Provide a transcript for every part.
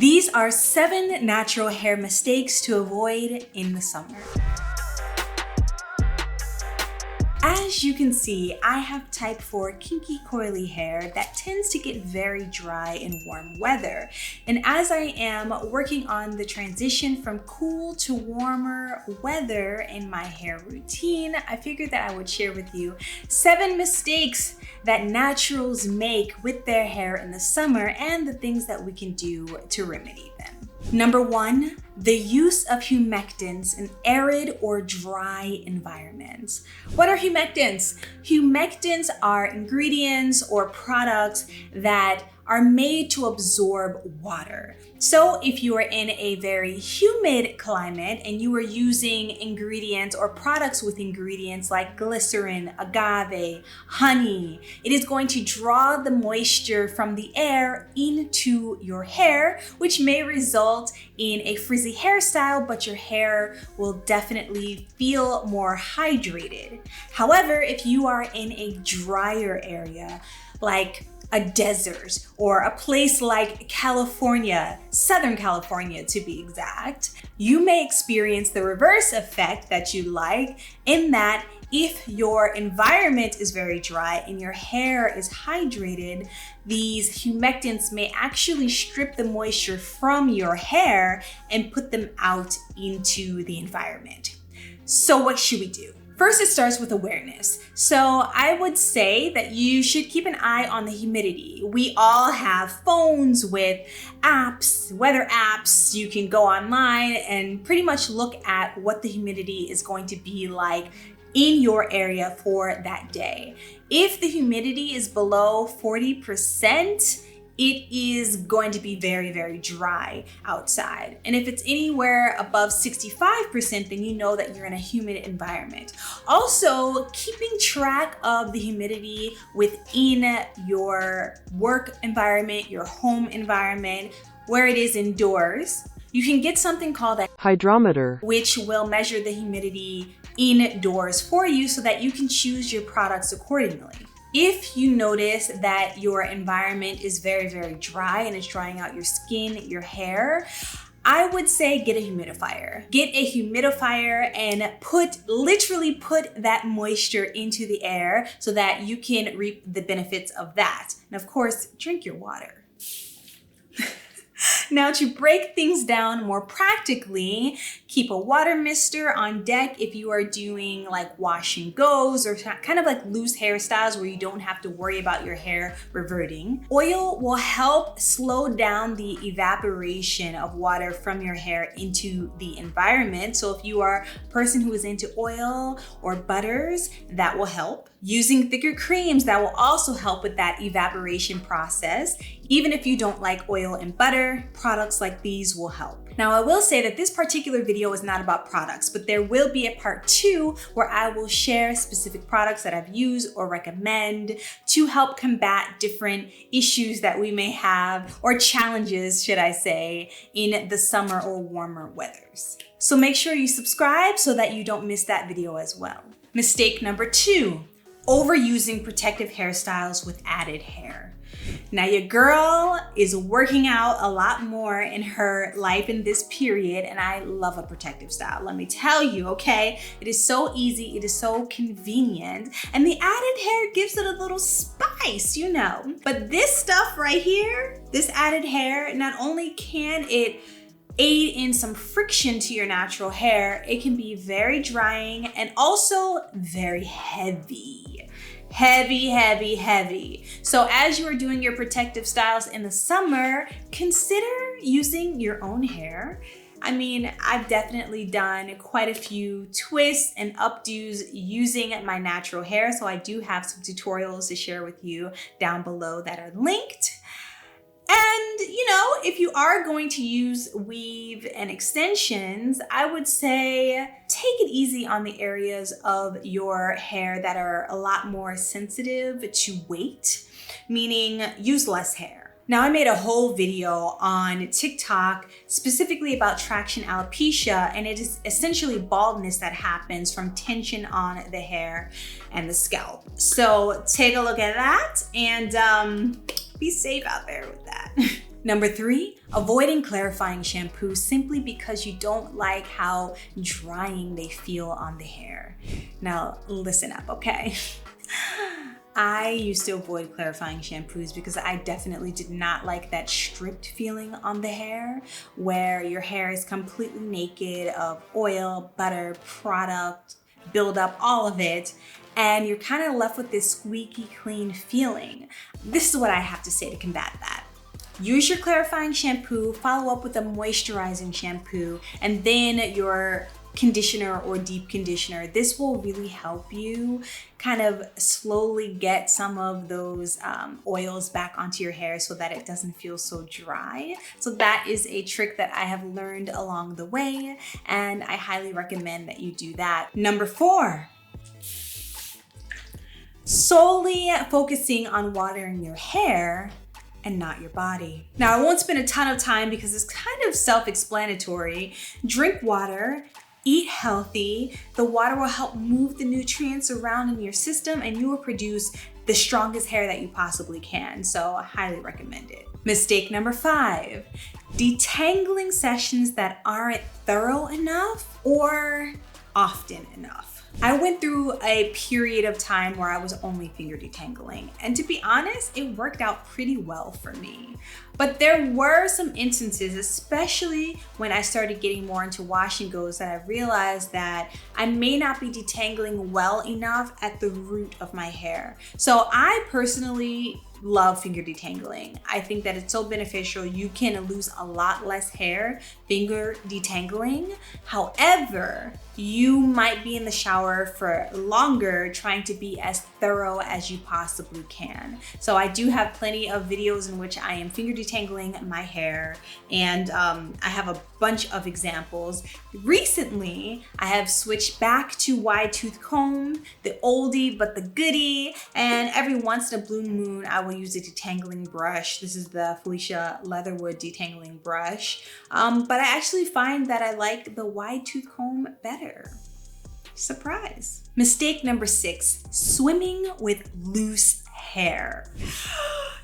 These are 7 natural hair mistakes to avoid in the summer. As you can see, I have type 4 kinky coily hair that tends to get very dry in warm weather. And as I am working on the transition from cool to warmer weather in my hair routine, I figured that I would share with you 7 mistakes that naturals make with their hair in the summer and the things that we can do to remedy them. Number 1, the use of humectants in arid or dry environments. What are humectants? Humectants are ingredients or products that are made to absorb water. So if you are in a very humid climate and you are using ingredients or products with ingredients like glycerin, agave, honey, it is going to draw the moisture from the air into your hair, which may result in a frizzy hairstyle, but your hair will definitely feel more hydrated. However, if you are in a drier area, like a desert or a place like California, Southern California to be exact, you may experience the reverse effect that you like, in that if your environment is very dry and your hair is hydrated, these humectants may actually strip the moisture from your hair and put them out into the environment. So what should we do? First, it starts with awareness. So I would say that you should keep an eye on the humidity. We all have phones with apps, weather apps. You can go online and pretty much look at what the humidity is going to be like in your area for that day. If the humidity is below 40%, it is going to be very, very dry outside. And if it's anywhere above 65%, then you know that you're in a humid environment. Also, keeping track of the humidity within your work environment, your home environment, where it is indoors. You can get something called a hydrometer, which will measure the humidity indoors for you so that you can choose your products accordingly. If you notice that your environment is very, very dry and it's drying out your skin, your hair, I would say get a humidifier. Get a humidifier and literally put that moisture into the air so that you can reap the benefits of that. And of course, drink your water. Now, to break things down more practically, keep a water mister on deck if you are doing like wash and goes or kind of like loose hairstyles where you don't have to worry about your hair reverting. Oil will help slow down the evaporation of water from your hair into the environment. So if you are a person who is into oil or butters, that will help. Using thicker creams, that will also help with that evaporation process. Even if you don't like oil and butter, products like these will help. Now, I will say that this particular video is not about products, but there will be a part 2 where I will share specific products that I've used or recommend to help combat different issues that we may have, or challenges, should I say, in the summer or warmer weathers. So make sure you subscribe so that you don't miss that video as well. Mistake number 2, overusing protective hairstyles with added hair. Now, your girl is working out a lot more in her life in this period, and I love a protective style. Let me tell you, okay? It is so easy, it is so convenient, and the added hair gives it a little spice, you know. But this stuff right here, this added hair, not only can it aid in some friction to your natural hair, it can be very drying and also very heavy. Heavy. So as you are doing your protective styles in the summer, consider using your own hair. I mean, I've definitely done quite a few twists and updos using my natural hair. So I do have some tutorials to share with you down below that are linked. And, you know, if you are going to use weave and extensions, I would say take it easy on the areas of your hair that are a lot more sensitive to weight, meaning use less hair. Now, I made a whole video on TikTok specifically about traction alopecia, and it is essentially baldness that happens from tension on the hair and the scalp. So take a look at that and be safe out there with that. Number 3, avoiding clarifying shampoos simply because you don't like how drying they feel on the hair. Now, listen up, okay? I used to avoid clarifying shampoos because I definitely did not like that stripped feeling on the hair, where your hair is completely naked of oil, butter, product, buildup, all of it, and you're kind of left with this squeaky clean feeling. This is what I have to say to combat that. Use your clarifying shampoo, follow up with a moisturizing shampoo, and then your conditioner or deep conditioner. This will really help you kind of slowly get some of those oils back onto your hair so that it doesn't feel so dry. So that is a trick that I have learned along the way, and I highly recommend that you do that. Number 4, solely focusing on watering your hair and not your body. Now, I won't spend a ton of time because it's kind of self-explanatory. Drink water, eat healthy. The water will help move the nutrients around in your system and you will produce the strongest hair that you possibly can. So I highly recommend it. Mistake number 5, detangling sessions that aren't thorough enough or often enough. I went through a period of time where I was only finger detangling, and to be honest, it worked out pretty well for me. But there were some instances, especially when I started getting more into wash and goes, that I realized that I may not be detangling well enough at the root of my hair. So I personally love finger detangling. I think that it's so beneficial. You can lose a lot less hair finger detangling. However, you might be in the shower for longer trying to be as thorough as you possibly can. So I do have plenty of videos in which I am finger detangling my hair, and I have a bunch of examples. Recently, I have switched back to wide tooth comb, the oldie but the goodie, and every once in a blue moon, I will use a detangling brush. This is the Felicia Leatherwood detangling brush, but I actually find that I like the wide tooth comb better. Surprise. Mistake number 6, swimming with loose hair.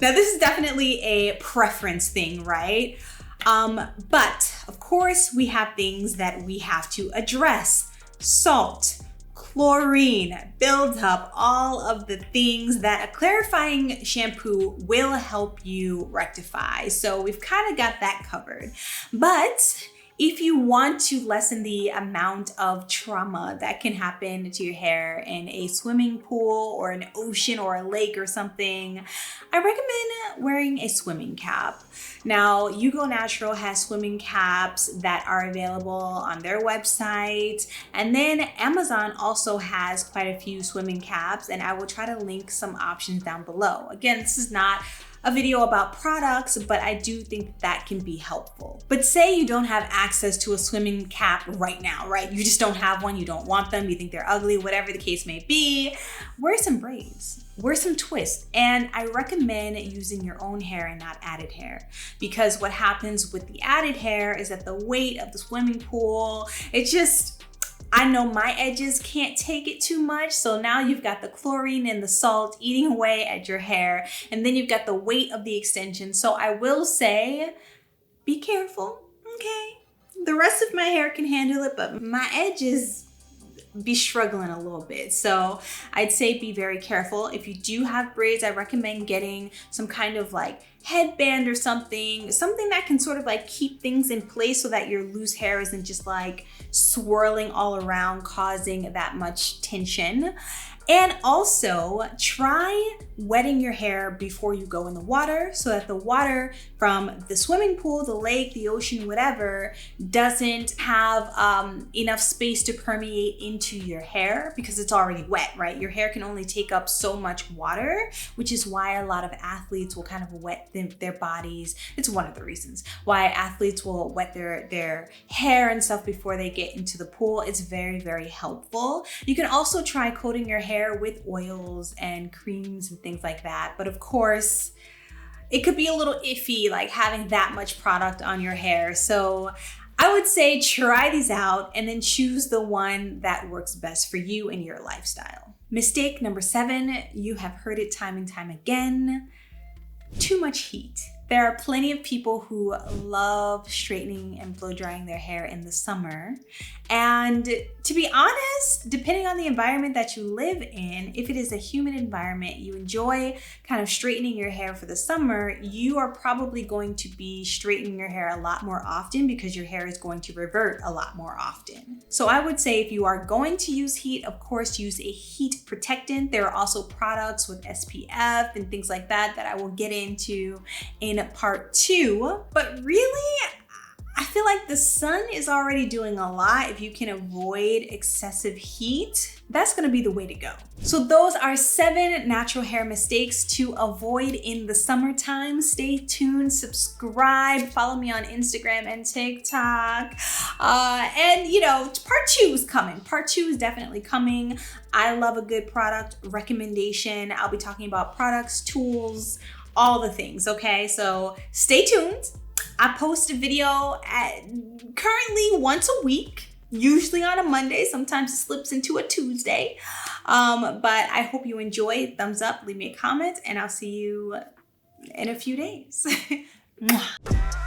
Now, this is definitely a preference thing, right? But of course, we have things that we have to address. Salt, chlorine, buildup, all of the things that a clarifying shampoo will help you rectify. So we've kind of got that covered. But if you want to lessen the amount of trauma that can happen to your hair in a swimming pool or an ocean or a lake or something, I recommend wearing a swimming cap. Now, You Go Natural has swimming caps that are available on their website. And then Amazon also has quite a few swimming caps, and I will try to link some options down below. Again, this is not a video about products, but I do think that can be helpful. But say you don't have access to a swimming cap right now, right? You just don't have one, you don't want them, you think they're ugly, whatever the case may be, wear some braids, wear some twists. And I recommend using your own hair and not added hair, because what happens with the added hair is that the weight of the swimming pool, I know my edges can't take it too much. So now you've got the chlorine and the salt eating away at your hair. And then you've got the weight of the extension. So I will say, be careful, okay? The rest of my hair can handle it, but my edges be struggling a little bit. So I'd say be very careful. If you do have braids, I recommend getting some kind of like headband or something that can sort of like keep things in place so that your loose hair isn't just like swirling all around, causing that much tension. And also try wetting your hair before you go in the water so that the water from the swimming pool, the lake, the ocean, whatever, doesn't have enough space to permeate into your hair because it's already wet, right? Your hair can only take up so much water, which is why a lot of athletes will kind of wet their bodies. It's one of the reasons why athletes will wet their hair and stuff before they get into the pool. It's very, very helpful. You can also try coating your hair with oils and creams and things like that. But of course, it could be a little iffy, like having that much product on your hair. So I would say try these out and then choose the one that works best for you and your lifestyle. Mistake number 7, you have heard it time and time again, too much heat. There are plenty of people who love straightening and blow drying their hair in the summer. And to be honest, depending on the environment that you live in, if it is a humid environment, you enjoy kind of straightening your hair for the summer, you are probably going to be straightening your hair a lot more often because your hair is going to revert a lot more often. So I would say if you are going to use heat, of course, use a heat protectant. There are also products with SPF and things like that I will get into in part 2. But really, I feel like the sun is already doing a lot. If you can avoid excessive heat, that's gonna be the way to go. So those are 7 natural hair mistakes to avoid in the summertime. Stay tuned, subscribe, follow me on Instagram and TikTok. And you know, part 2 is coming. Part 2 is definitely coming. I love a good product recommendation. I'll be talking about products, tools, all the things, okay? So stay tuned. I post a video currently once a week, usually on a Monday. Sometimes it slips into a Tuesday. But I hope you enjoy. Thumbs up, leave me a comment, and I'll see you in a few days. Mwah.